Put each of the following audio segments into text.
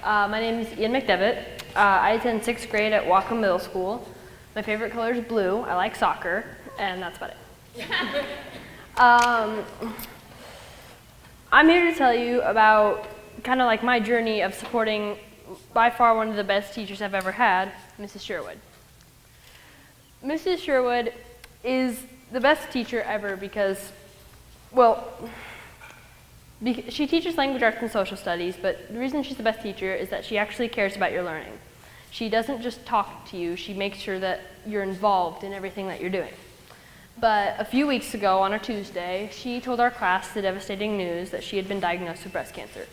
My name is McDevitt. I attend 6th grade at Whatcom Middle School. My favorite color is blue. I like soccer, and that's about it. I'm here to tell you about kind of like my journey of supporting by far one of the best teachers I've ever had, Mrs. Sherwood. Mrs. Sherwood is the best teacher ever because, well, she teaches language arts and social studies, but the reason she's the best teacher is that she actually cares about your learning. She doesn't just talk to you, she makes sure that you're involved in everything that you're doing. But a few weeks ago, on a Tuesday, she told our class the devastating news that she had been diagnosed with breast cancer.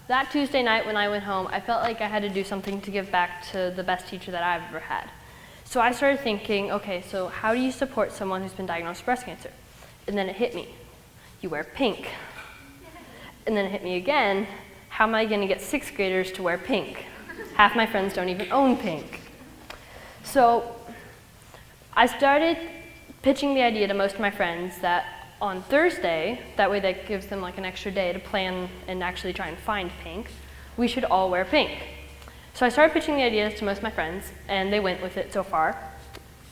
That Tuesday night when I went home, I felt like I had to do something to give back to the best teacher that I've ever had. So I started thinking, okay, so how do you support someone who's been diagnosed with breast cancer? And then it hit me. You wear pink. And then it hit me again, how am I going to get 6th graders to wear pink? Half my friends don't even own pink. So I started pitching the idea to most of my friends that on Thursday, that way that gives them like an extra day to plan and actually try and find pink, we should all wear pink. So I started pitching the ideas to most of my friends, and they went with it so far.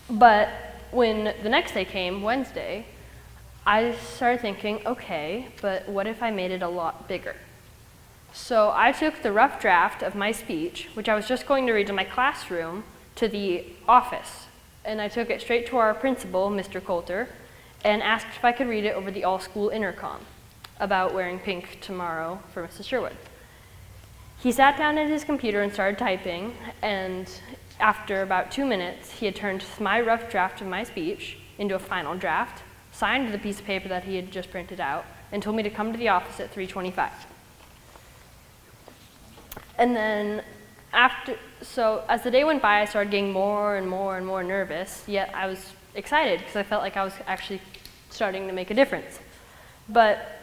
But when the next day came, Wednesday, I started thinking, okay, but what if I made it a lot bigger? So I took the rough draft of my speech, which I was just going to read in my classroom, to the office. And I took it straight to our principal, Mr. Coulter, and asked if I could read it over the all-school intercom about wearing pink tomorrow for Mrs. Sherwood. He sat down at his computer and started typing, and after about 2 minutes, he had turned my rough draft of my speech into a final draft, signed the piece of paper that he had just printed out, and told me to come to the office at 3:25. And then as the day went by, I started getting more and more nervous, yet I was excited because I felt like I was actually starting to make a difference. But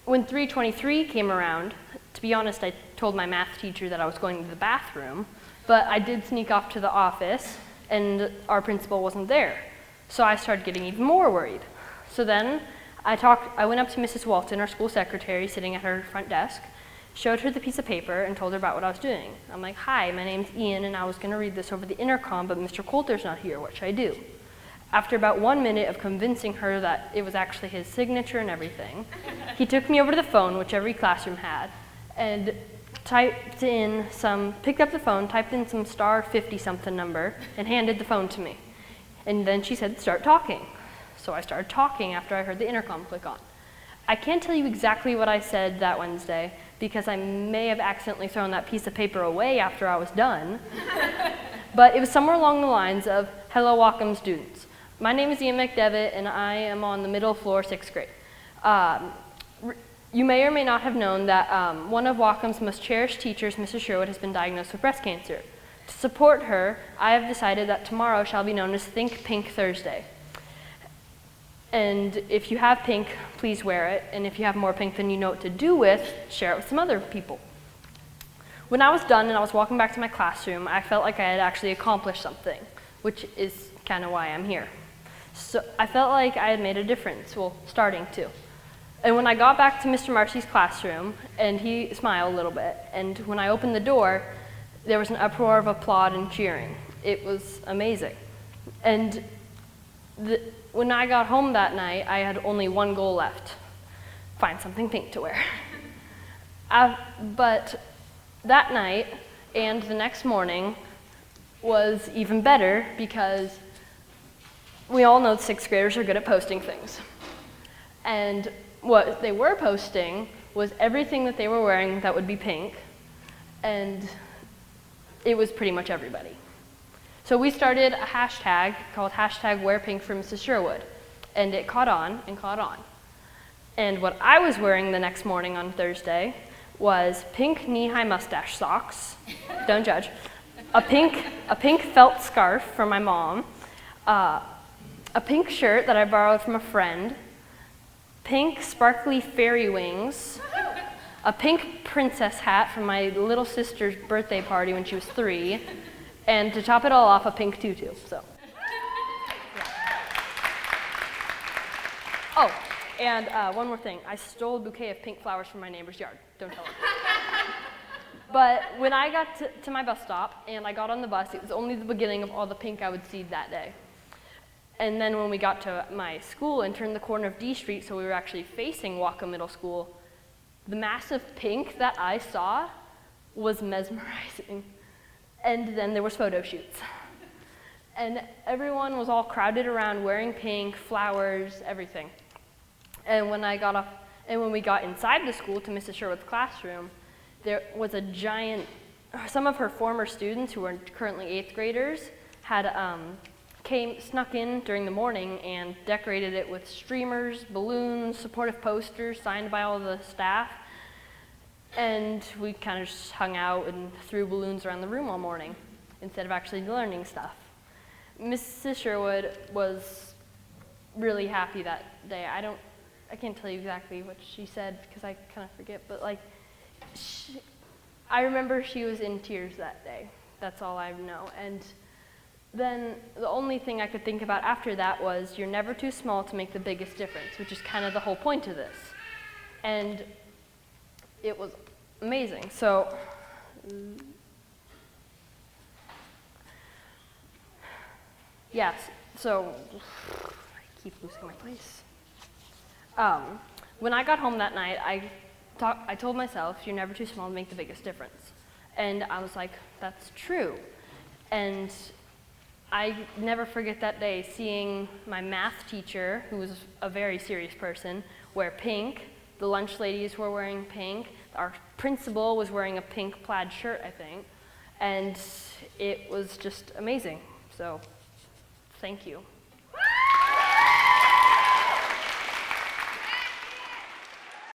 when 3:23 came around, to be honest, I told my math teacher that I was going to the bathroom, but I did sneak off to the office and our principal wasn't there. So I started getting even more worried. So then I went up to Mrs. Walton, our school secretary, sitting at her front desk, showed her the piece of paper and told her about what I was doing. I'm like, hi, my name's Ian and I was gonna read this over the intercom, but Mr. Coulter's not here, what should I do? After about 1 minute of convincing her that it was actually his signature and everything, he took me over to the phone, which every classroom had, and picked up the phone, typed in some star 50-something number, and handed the phone to me. And then she said, start talking. So I started talking after I heard the intercom click on. I can't tell you exactly what I said that Wednesday, because I may have accidentally thrown that piece of paper away after I was done. But it was somewhere along the lines of, hello Whatcom students. My name is Ian McDevitt and I am on the middle floor, 6th grade. You may or may not have known that one of Whatcom's most cherished teachers, Mrs. Sherwood, has been diagnosed with breast cancer. To support her, I have decided that tomorrow shall be known as Think Pink Thursday. And if you have pink, please wear it. And if you have more pink than you know what to do with, share it with some other people. When I was done and I was walking back to my classroom, I felt like I had actually accomplished something, which is kind of why I'm here. So I felt like I had made a difference, well, starting to. And when I got back to Mr. Marcy's classroom, and he smiled a little bit, and when I opened the door, there was an uproar of applaud and cheering. It was amazing. And when I got home that night, I had only one goal left: find something pink to wear. But that night and the next morning was even better because we all know 6th graders are good at posting things. And what they were posting was everything that they were wearing that would be pink, and it was pretty much everybody. So we started a hashtag called #WearPink for Mrs. Sherwood, and it caught on and caught on. And what I was wearing the next morning on Thursday was pink knee-high mustache socks, don't judge, a pink felt scarf from my mom, a pink shirt that I borrowed from a friend, pink sparkly fairy wings, a pink princess hat from my little sister's birthday party when she was 3, and to top it all off, a pink tutu. So. Oh, and one more thing. I stole a bouquet of pink flowers from my neighbor's yard. Don't tell him. But when I got to my bus stop and I got on the bus, it was only the beginning of all the pink I would see that day. And then when we got to my school and turned the corner of D Street, so we were actually facing Whatcom Middle School, the massive pink that I saw was mesmerizing. And then there was photo shoots. And everyone was all crowded around wearing pink, flowers, everything. And when we got inside the school to Mrs. Sherwood's classroom, there was a giant, some of her former students who were currently 8th graders had snuck in during the morning and decorated it with streamers, balloons, supportive posters signed by all the staff. And we kind of just hung out and threw balloons around the room all morning instead of actually learning stuff. Mrs. Sherwood was really happy that day. I can't tell you exactly what she said because I kind of forget, but I remember she was in tears that day. That's all I know. And then the only thing I could think about after that was you're never too small to make the biggest difference, which is kind of the whole point of this. And it was amazing. So yes, so I keep losing my place. When I got home that night, I told myself, you're never too small to make the biggest difference. And I was like, that's true. And I never forget that day seeing my math teacher, who was a very serious person, wear pink. The lunch ladies were wearing pink. Our principal was wearing a pink plaid shirt, I think. And it was just amazing. So, thank you.